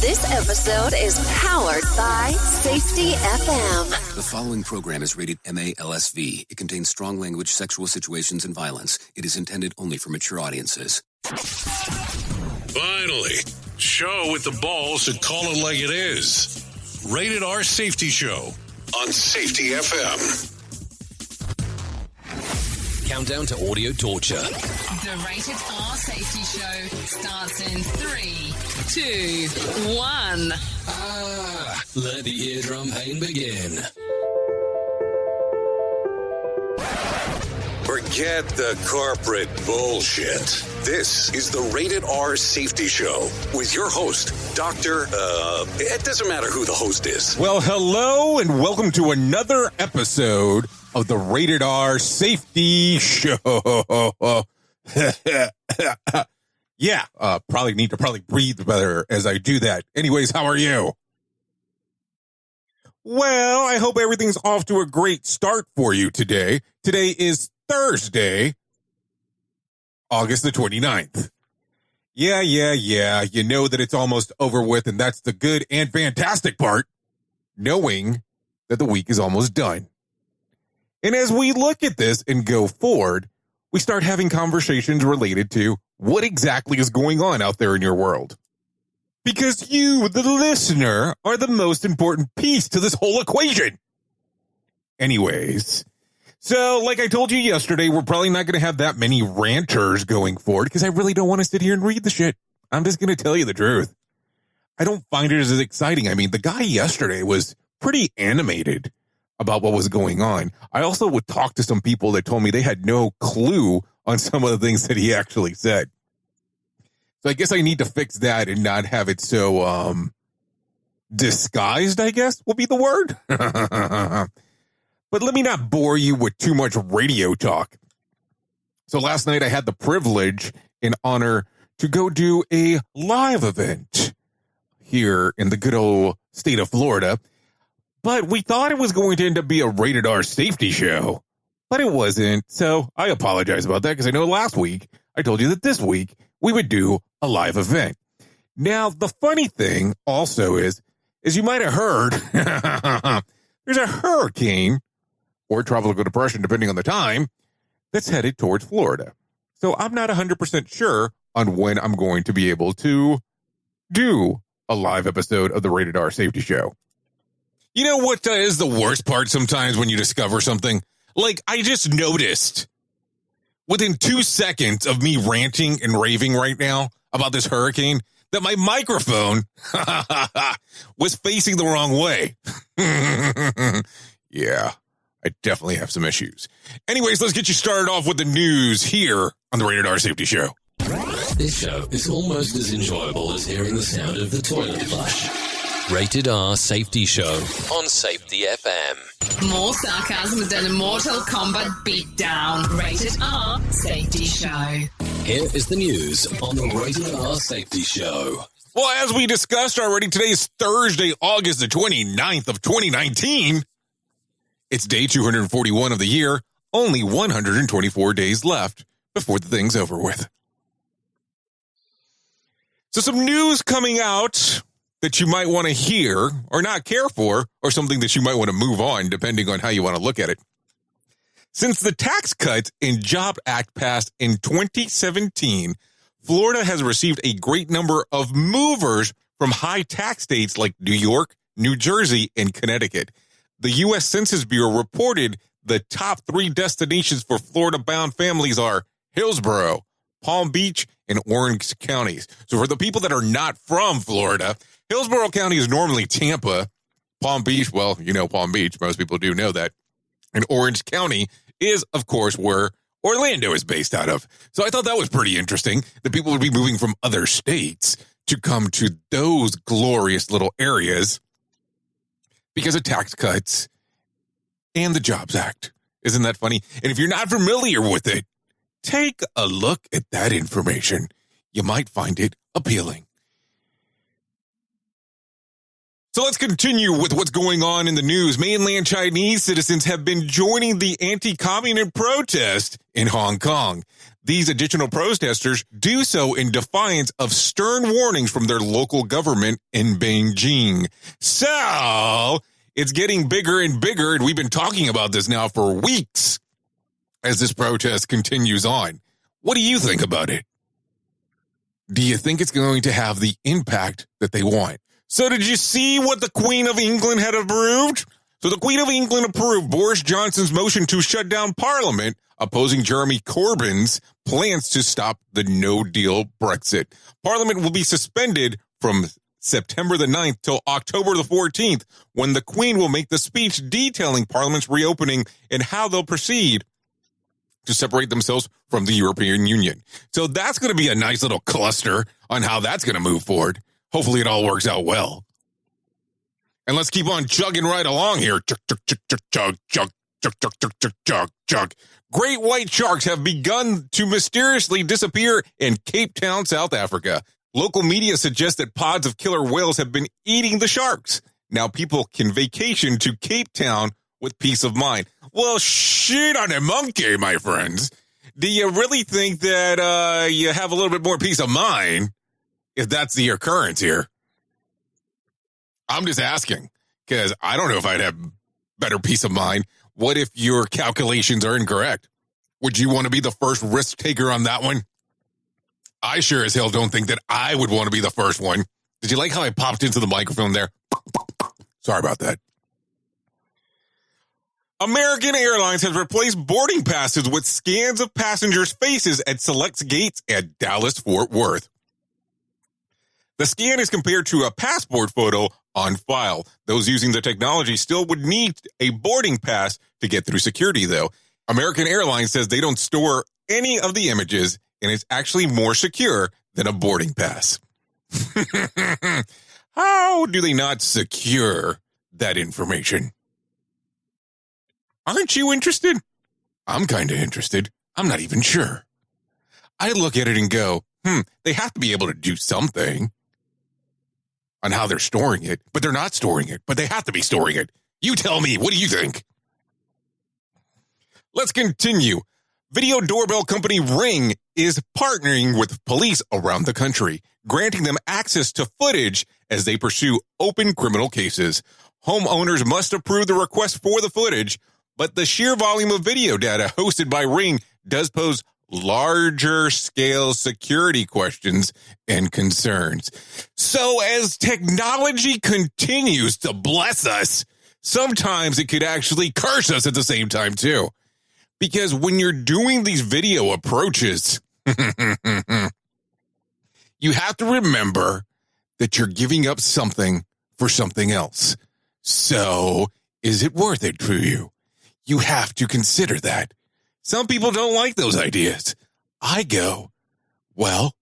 This episode is powered by Safety FM. The following program is rated MA-LSV. It contains strong language, sexual situations, and violence. It is intended only for mature audiences. Finally, show with the balls to call it like it is. Rated R Safety Show on Safety FM. Countdown to audio torture. The Rated R Safety Show starts in 3, 2, 1. Let the eardrum pain begin. Forget the corporate bullshit. This is the Rated R Safety Show with your host, it doesn't matter who the host is. Well, hello and welcome to another episode of the Rated R Safety Show. Yeah, probably need to breathe better as I do that. Anyways, how are you? Well, I hope everything's off to a great start for you today. Today is Thursday, August the 29th. Yeah. You know that it's almost over with, and that's the good and fantastic part, knowing that the week is almost done. And as we look at this and go forward, we start having conversations related to what exactly is going on out there in your world. Because you, the listener, are the most important piece to this whole equation. Anyways, so like I told you yesterday, we're probably not going to have that many ranters going forward because I really don't want to sit here and read the shit. I'm just going to tell you the truth. I don't find it as exciting. I mean, the guy yesterday was pretty animated about what was going on. I also would talk to some people that told me they had no clue on some of the things that he actually said. So I guess I need to fix that and not have it so disguised, I guess will be the word. But let me not bore you with too much radio talk. So last night I had the privilege and honor to go do a live event here in the good old state of Florida. But we thought it was going to end up be a Rated R Safety Show, but it wasn't. So I apologize about that because I know last week I told you that this week we would do a live event. Now, the funny thing also is you might have heard, there's a hurricane or tropical depression, depending on the time, that's headed towards Florida. So I'm not 100% sure on when I'm going to be able to do a live episode of the Rated R Safety Show. You know what is the worst part sometimes when you discover something? Like, I just noticed within 2 seconds of me ranting and raving right now about this hurricane that my microphone was facing the wrong way. Yeah, I definitely have some issues. Anyways, let's get you started off with the news here on the Rated R Safety Show. This show is almost as enjoyable as hearing the sound of the toilet flush. Rated R Safety Show on Safety FM. More sarcasm than a Mortal Kombat beatdown. Rated R Safety Show. Here is the news on the Rated R Safety Show. Well, as we discussed already, today is Thursday, August the 29th of 2019. It's day 241 of the year. Only 124 days left before the thing's over with. So some news coming out that you might want to hear or not care for, or something that you might want to move on, depending on how you want to look at it. Since the Tax Cuts and Jobs Act passed in 2017, Florida has received a great number of movers from high tax states like New York, New Jersey, and Connecticut. The U.S. Census Bureau reported the top 3 destinations for Florida-bound families are Hillsborough, Palm Beach, and Orange counties. So for the people that are not from Florida, Hillsborough County is normally Tampa. Palm Beach, well, you know Palm Beach. Most people do know that. And Orange County is, of course, where Orlando is based out of. So I thought that was pretty interesting that people would be moving from other states to come to those glorious little areas because of tax cuts and the Jobs Act. Isn't that funny? And if you're not familiar with it, take a look at that information. You might find it appealing. So let's continue with what's going on in the news. Mainland Chinese citizens have been joining the anti-communist protest in Hong Kong. These additional protesters do so in defiance of stern warnings from their local government in Beijing. So it's getting bigger and bigger, and we've been talking about this now for weeks as this protest continues on. What do you think about it? Do you think it's going to have the impact that they want? So did you see what the Queen of England had approved? So the Queen of England approved Boris Johnson's motion to shut down Parliament, opposing Jeremy Corbyn's plans to stop the no-deal Brexit. Parliament will be suspended from September the 9th till October the 14th, when the Queen will make the speech detailing Parliament's reopening and how they'll proceed to separate themselves from the European Union. So that's going to be a nice little cluster on how that's going to move forward. Hopefully it all works out well. And let's keep on chugging right along here. Chug, chug, chug, chug, chug, chug, chug, chug, chug, chug, chug, chug. Great white sharks have begun to mysteriously disappear in Cape Town, South Africa. Local media suggests that pods of killer whales have been eating the sharks. Now people can vacation to Cape Town with peace of mind. Well, shit on a monkey, my friends. Do you really think that you have a little bit more peace of mind if that's the occurrence here? I'm just asking, because I don't know if I'd have better peace of mind. What if your calculations are incorrect? Would you want to be the first risk taker on that one? I sure as hell don't think that I would want to be the first one. Did you like how I popped into the microphone there? Sorry about that. American Airlines has replaced boarding passes with scans of passengers' faces at select gates at Dallas-Fort Worth. The scan is compared to a passport photo on file. Those using the technology still would need a boarding pass to get through security, though. American Airlines says they don't store any of the images, and it's actually more secure than a boarding pass. How do they not secure that information? Aren't you interested? I'm kind of interested. I'm not even sure. I look at it and go, they have to be able to do something on how they're storing it, but they're not storing it, but they have to be storing it. You tell me, what do you think? Let's continue. Video doorbell company Ring is partnering with police around the country, granting them access to footage as they pursue open criminal cases. Homeowners must approve the request for the footage, but the sheer volume of video data hosted by Ring does pose larger scale security questions and concerns. So as technology continues to bless us, sometimes it could actually curse us at the same time too. Because when you're doing these video approaches, you have to remember that you're giving up something for something else. So is it worth it for you? You have to consider that. Some people don't like those ideas. I go, well,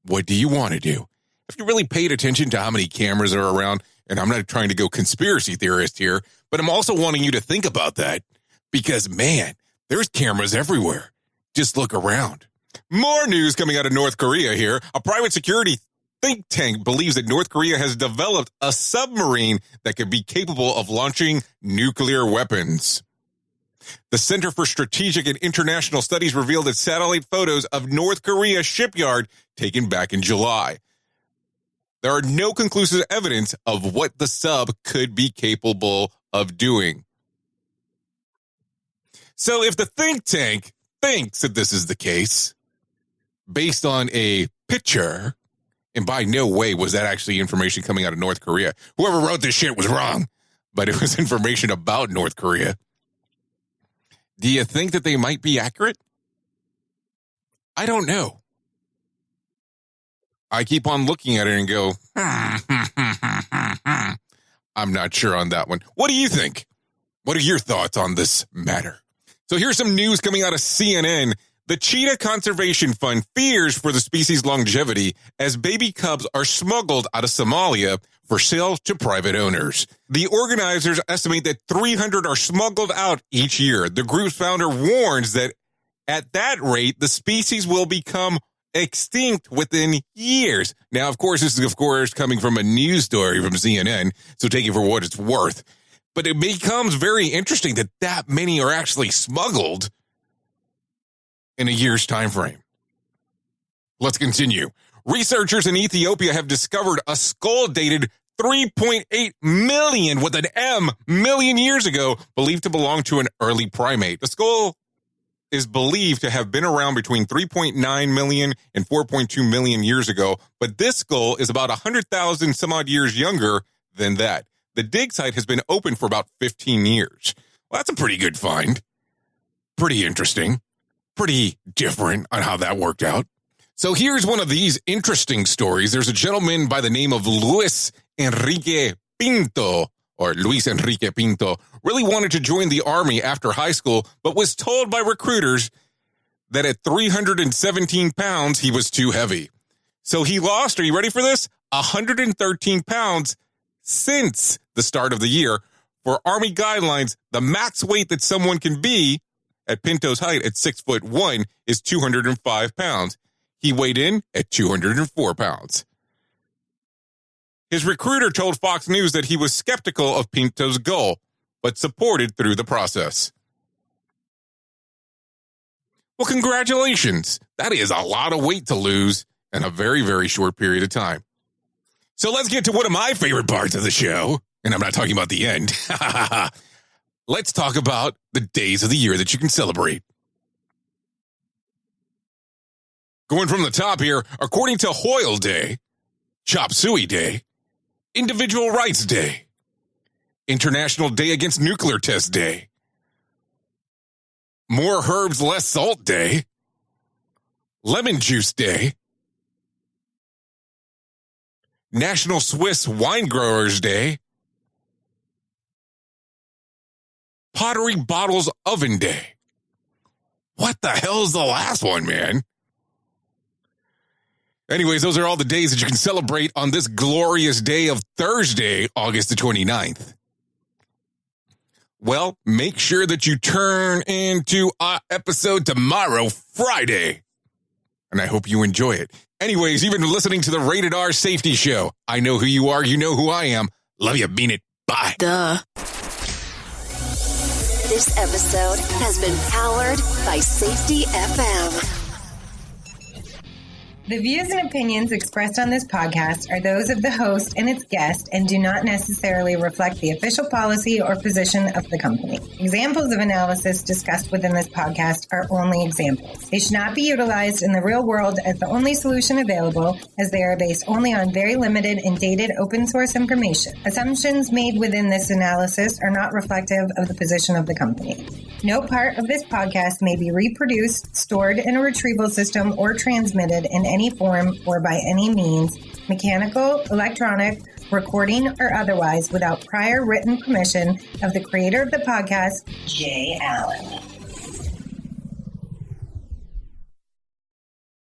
what do you want to do? If you really paid attention to how many cameras are around, and I'm not trying to go conspiracy theorist here, but I'm also wanting you to think about that because, man, there's cameras everywhere. Just look around. More news coming out of North Korea here. A private security think tank believes that North Korea has developed a submarine that could be capable of launching nuclear weapons. The Center for Strategic and International Studies revealed that satellite photos of North Korea shipyard taken back in July. There are no conclusive evidence of what the sub could be capable of doing. So if the think tank thinks that this is the case, based on a picture, and by no way was that actually information coming out of North Korea. Whoever wrote this shit was wrong, but it was information about North Korea. Do you think that they might be accurate? I don't know. I keep on looking at it and go, I'm not sure on that one. What do you think? What are your thoughts on this matter? So here's some news coming out of CNN. The Cheetah Conservation Fund fears for the species' longevity as baby cubs are smuggled out of Somalia for sale to private owners. The organizers estimate that 300 are smuggled out each year. The group's founder warns that at that rate, the species will become extinct within years. Now, of course, this is, coming from a news story from CNN, so take it for what it's worth. But it becomes very interesting that many are actually smuggled in a year's time frame. Let's continue. Researchers in Ethiopia have discovered a skull dated 3.8 million with an M million years ago, believed to belong to an early primate. The skull is believed to have been around between 3.9 million and 4.2 million years ago, but this skull is about 100,000 some odd years younger than that. The dig site has been open for about 15 years. Well, that's a pretty good find. Pretty interesting. Pretty different on how that worked out. So here's one of these interesting stories. There's a gentleman by the name of Luis Enrique Pinto, really wanted to join the Army after high school, but was told by recruiters that at 317 pounds, he was too heavy. So he lost, are you ready for this? 113 pounds since the start of the year. For Army guidelines, the max weight that someone can be at Pinto's height at 6'1" is 205 pounds. He weighed in at 204 pounds. His recruiter told Fox News that he was skeptical of Pinto's goal, but supported through the process. Well, congratulations. That is a lot of weight to lose in a very, very short period of time. So let's get to one of my favorite parts of the show, and I'm not talking about the end. Let's talk about the days of the year that you can celebrate. Going from the top here, according to Hoyle Day, Chop Suey Day, Individual Rights Day, International Day Against Nuclear Test Day, More Herbs, Less Salt Day, Lemon Juice Day, National Swiss Wine Growers Day, Pottery Bottles Oven Day. What the hell is the last one, man? Anyways, those are all the days that you can celebrate on this glorious day of Thursday, August the 29th. Well, make sure that you turn into our episode tomorrow, Friday. And I hope you enjoy it. Anyways, you've been listening to the Rated R Safety Show. I know who you are. You know who I am. Love you. Mean it. Bye. Duh. This episode has been powered by Safety FM. The views and opinions expressed on this podcast are those of the host and its guest and do not necessarily reflect the official policy or position of the company. Examples of analysis discussed within this podcast are only examples. They should not be utilized in the real world as the only solution available, as they are based only on very limited and dated open source information. Assumptions made within this analysis are not reflective of the position of the company. No part of this podcast may be reproduced, stored in a retrieval system, or transmitted in any form or by any means, mechanical, electronic, recording, or otherwise, without prior written permission of the creator of the podcast, Jay Allen.